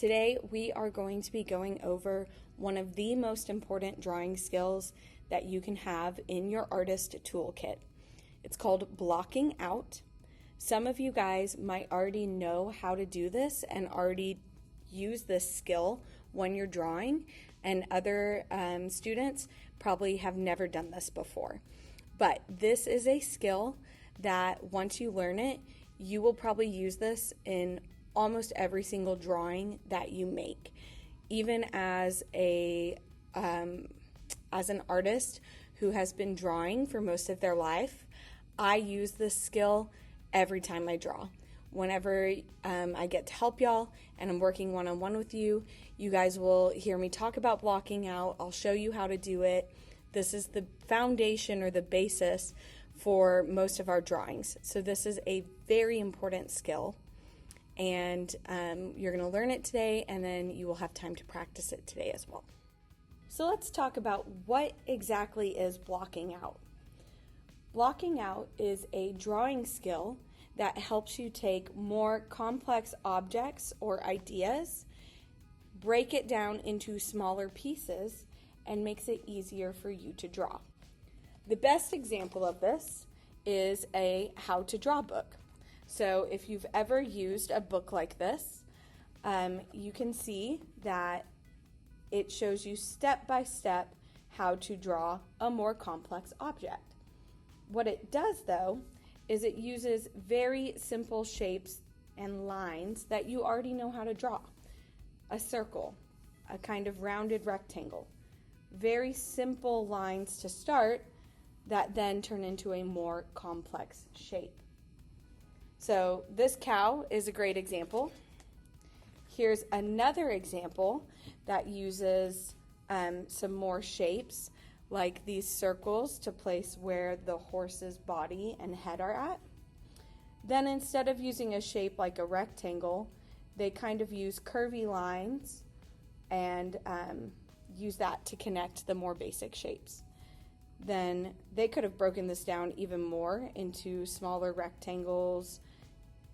Today we are going to be going over one of the most important drawing skills that you can have in your artist toolkit. It's called blocking out. Some of you guys might already know how to do this and already use this skill when you're drawing, and other students probably have never done this before. But this is a skill that once you learn it, you will probably use this in almost every single drawing that you make. Even as an artist who has been drawing for most of their life, I use this skill every time I draw. Whenever I get to help y'all and I'm working one-on-one with you, you guys will hear me talk about blocking out. I'll show you how to do it. This is the foundation or the basis for most of our drawings. So this is a very important skill, and you're going to learn it today, and then you will have time to practice it today as well. So let's talk about what exactly is blocking out. Blocking out is a drawing skill that helps you take more complex objects or ideas, break it down into smaller pieces, and makes it easier for you to draw. The best example of this is a how to draw book. So if you've ever used a book like this, you can see that it shows you step by step how to draw a more complex object. What it does though is it uses very simple shapes and lines that you already know how to draw. A circle, a kind of rounded rectangle. Very simple lines to start that then turn into a more complex shape. So this cow is a great example. Here's another example that uses some more shapes, like these circles to place where the horse's body and head are at. Then instead of using a shape like a rectangle, they kind of use curvy lines and use that to connect the more basic shapes. Then they could have broken this down even more into smaller rectangles,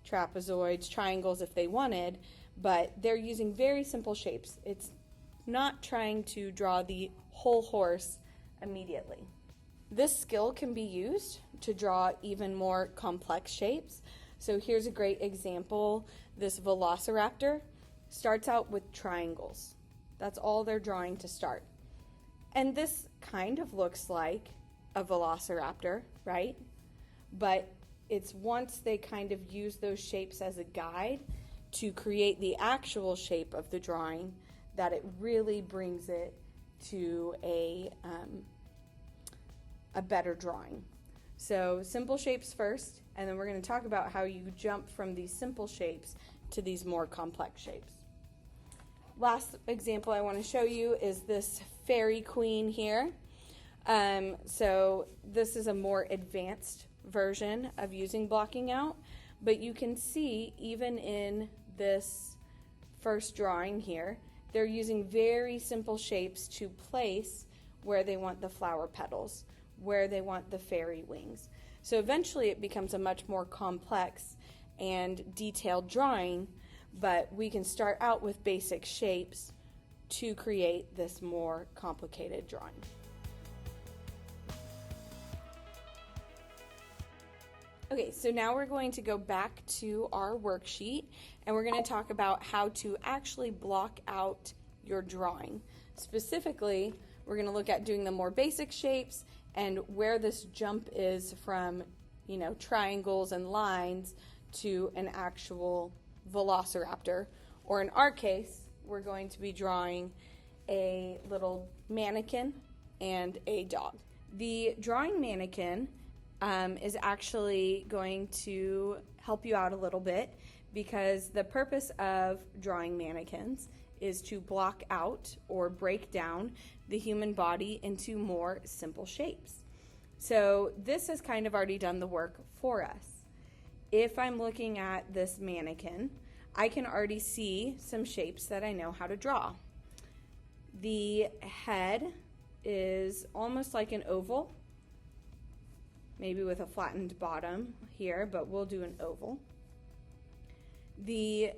trapezoids, triangles if they wanted, but they're using very simple shapes. It's not trying to draw the whole horse immediately. This skill can be used to draw even more complex shapes. So here's a great example. This velociraptor starts out with triangles. That's all they're drawing to start. And this kind of looks like a velociraptor, right? But it's once they kind of use those shapes as a guide to create the actual shape of the drawing that it really brings it to a better drawing. So simple shapes first, and then we're going to talk about how you jump from these simple shapes to these more complex shapes. Last example I want to show you is this fairy queen here. So this is a more advanced version of using blocking out, but you can see even in this first drawing here, they're using very simple shapes to place where they want the flower petals, where they want the fairy wings. So eventually it becomes a much more complex and detailed drawing, but we can start out with basic shapes to create this more complicated drawing. Okay, so now we're going to go back to our worksheet and we're going to talk about how to actually block out your drawing. Specifically, we're going to look at doing the more basic shapes and where this jump is from, triangles and lines to an actual velociraptor, or in our case, we're going to be drawing a little mannequin and a dog. The drawing mannequin is actually going to help you out a little bit because the purpose of drawing mannequins is to block out or break down the human body into more simple shapes. So this has kind of already done the work for us. If I'm looking at this mannequin, I can already see some shapes that I know how to draw. The head is almost like an oval, maybe with a flattened bottom here, but we'll do an oval. The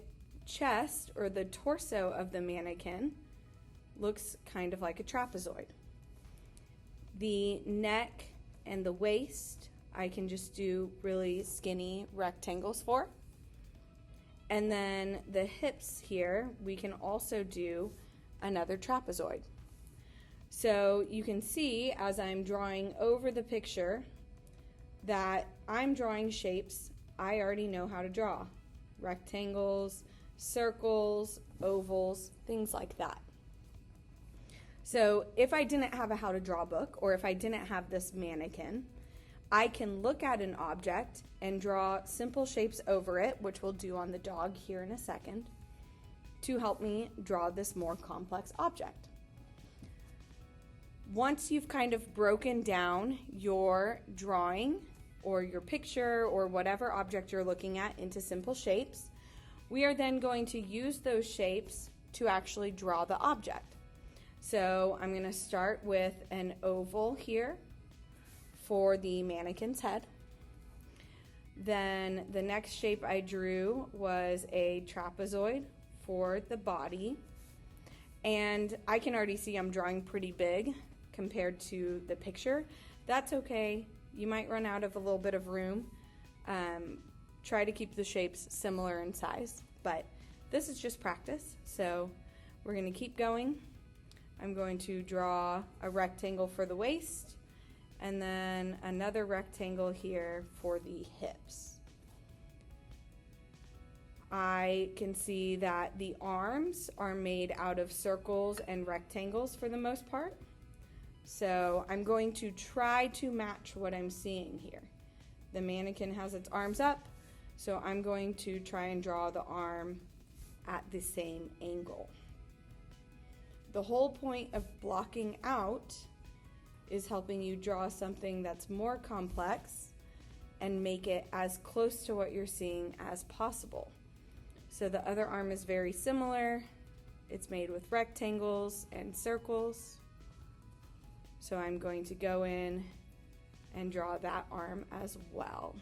chest or the torso of the mannequin looks kind of like a trapezoid. The neck and the waist I can just do really skinny rectangles for. And then the hips here, we can also do another trapezoid. So you can see as I'm drawing over the picture that I'm drawing shapes I already know how to draw. Rectangles, circles, ovals, things like that. So if I didn't have a how to draw book, or if I didn't have this mannequin, I can look at an object and draw simple shapes over it, which we'll do on the dog here in a second, to help me draw this more complex object. Once you've kind of broken down your drawing or your picture or whatever object you're looking at into simple shapes, we are then going to use those shapes to actually draw the object. So I'm going to start with an oval here for the mannequin's head. Then the next shape I drew was a trapezoid for the body. And I can already see I'm drawing pretty big compared to the picture. That's okay. You might run out of a little bit of room. Try to keep the shapes similar in size, but this is just practice. So we're going to keep going. I'm going to draw a rectangle for the waist and then another rectangle here for the hips. I can see that the arms are made out of circles and rectangles for the most part. So I'm going to try to match what I'm seeing here. The mannequin has its arms up, so I'm going to try and draw the arm at the same angle. The whole point of blocking out is helping you draw something that's more complex and make it as close to what you're seeing as possible. So the other arm is very similar. It's made with rectangles and circles. So I'm going to go in and draw that arm as well.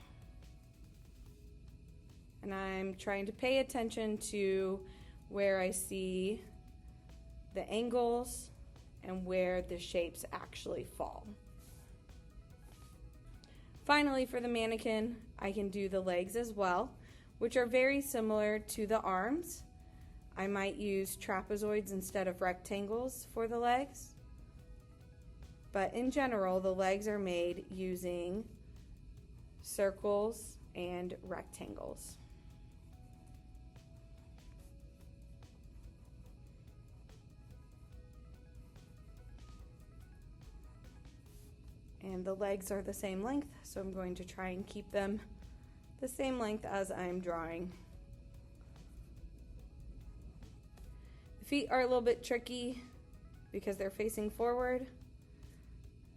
And I'm trying to pay attention to where I see the angles and where the shapes actually fall. Finally, for the mannequin, I can do the legs as well, which are very similar to the arms. I might use trapezoids instead of rectangles for the legs. But in general, the legs are made using circles and rectangles. And the legs are the same length, so I'm going to try and keep them the same length as I'm drawing. The feet are a little bit tricky because they're facing forward.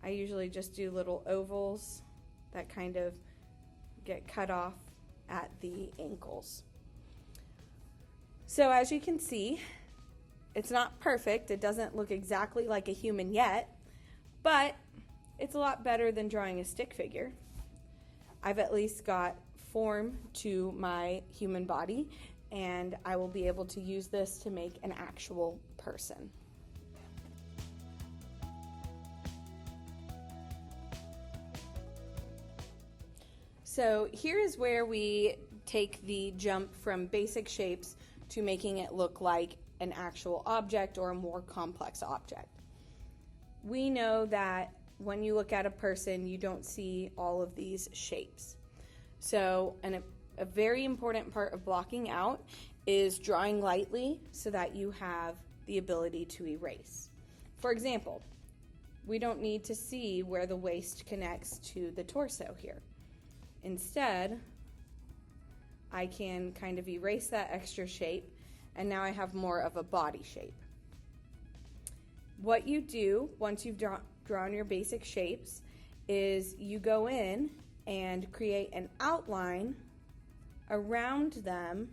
I usually just do little ovals that kind of get cut off at the ankles. So as you can see, it's not perfect. It doesn't look exactly like a human yet, but it's a lot better than drawing a stick figure. I've at least got form to my human body, and I will be able to use this to make an actual person. So here is where we take the jump from basic shapes to making it look like an actual object or a more complex object. We know that when you look at a person, you don't see all of these shapes. So a very important part of blocking out is drawing lightly so that you have the ability to erase. For example, we don't need to see where the waist connects to the torso here. Instead, I can kind of erase that extra shape, and now I have more of a body shape. What you do once you've drawn your basic shapes is you go in and create an outline around them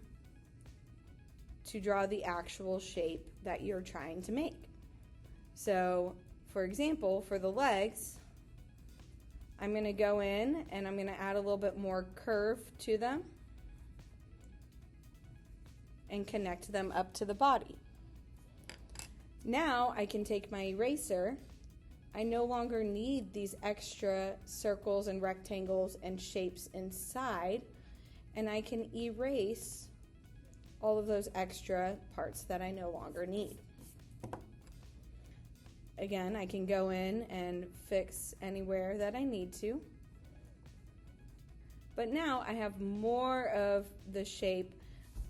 to draw the actual shape that you're trying to make. So, for example, for the legs, I'm going to go in and I'm going to add a little bit more curve to them. and connect them up to the body. Now I can take my eraser. I no longer need these extra circles and rectangles and shapes inside, and I can erase all of those extra parts that I no longer need. Again, I can go in and fix anywhere that I need to. But now I have more of the shape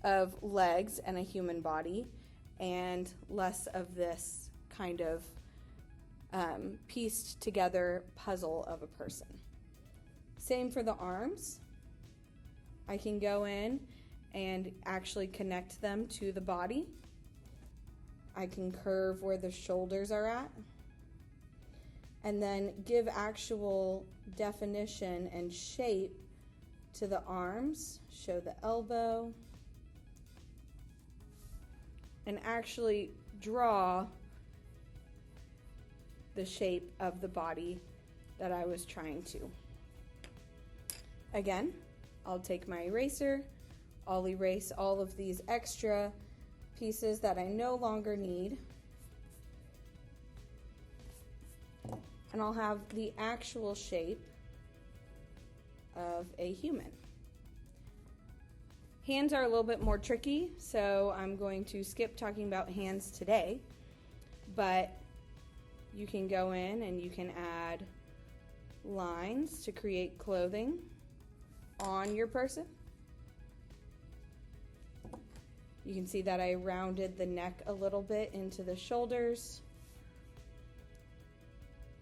of legs and a human body and less of this kind of pieced together puzzle of a person. Same for the arms. I can go in and actually connect them to the body. I can curve where the shoulders are at, and then give actual definition and shape to the arms, show the elbow, and actually draw the shape of the body that I was trying to. Again, I'll take my eraser, I'll erase all of these extra pieces that I no longer need, and I'll have the actual shape of a human. Hands are a little bit more tricky, so I'm going to skip talking about hands today, but you can go in and you can add lines to create clothing on your person. You can see that I rounded the neck a little bit into the shoulders.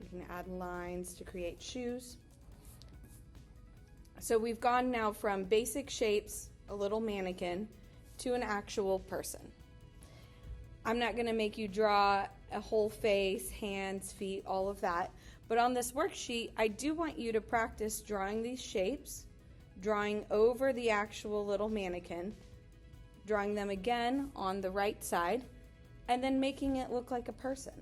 You can add lines to create shoes. So we've gone now from basic shapes, a little mannequin, to an actual person. I'm not going to make you draw a whole face, hands, feet, all of that. But on this worksheet, I do want you to practice drawing these shapes, drawing over the actual little mannequin, drawing them again on the right side, and then making it look like a person.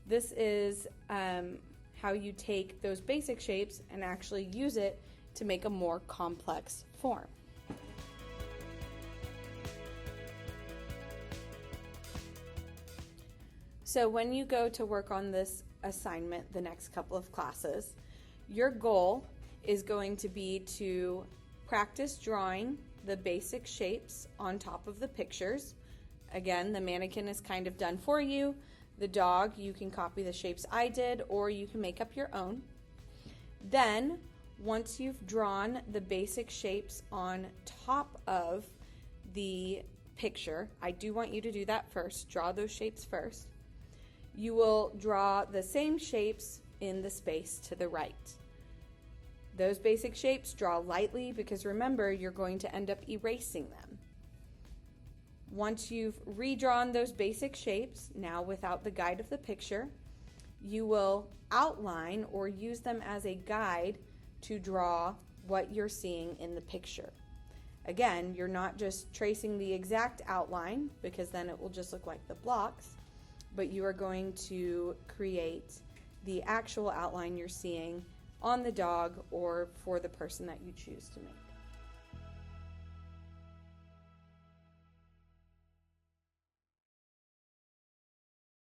This is how you take those basic shapes and actually use it to make a more complex form. So when you go to work on this assignment the next couple of classes, your goal is going to be to practice drawing the basic shapes on top of the pictures. Again, the mannequin is kind of done for you. The dog, you can copy the shapes I did, or you can make up your own. Then, once you've drawn the basic shapes on top of the picture, I do want you to do that first, draw those shapes first. You will draw the same shapes in the space to the right. Those basic shapes, draw lightly, because remember, you're going to end up erasing them. Once you've redrawn those basic shapes, now without the guide of the picture, you will outline or use them as a guide to draw what you're seeing in the picture. Again, you're not just tracing the exact outline, because then it will just look like the blocks, but you are going to create the actual outline you're seeing on the dog or for the person that you choose to make.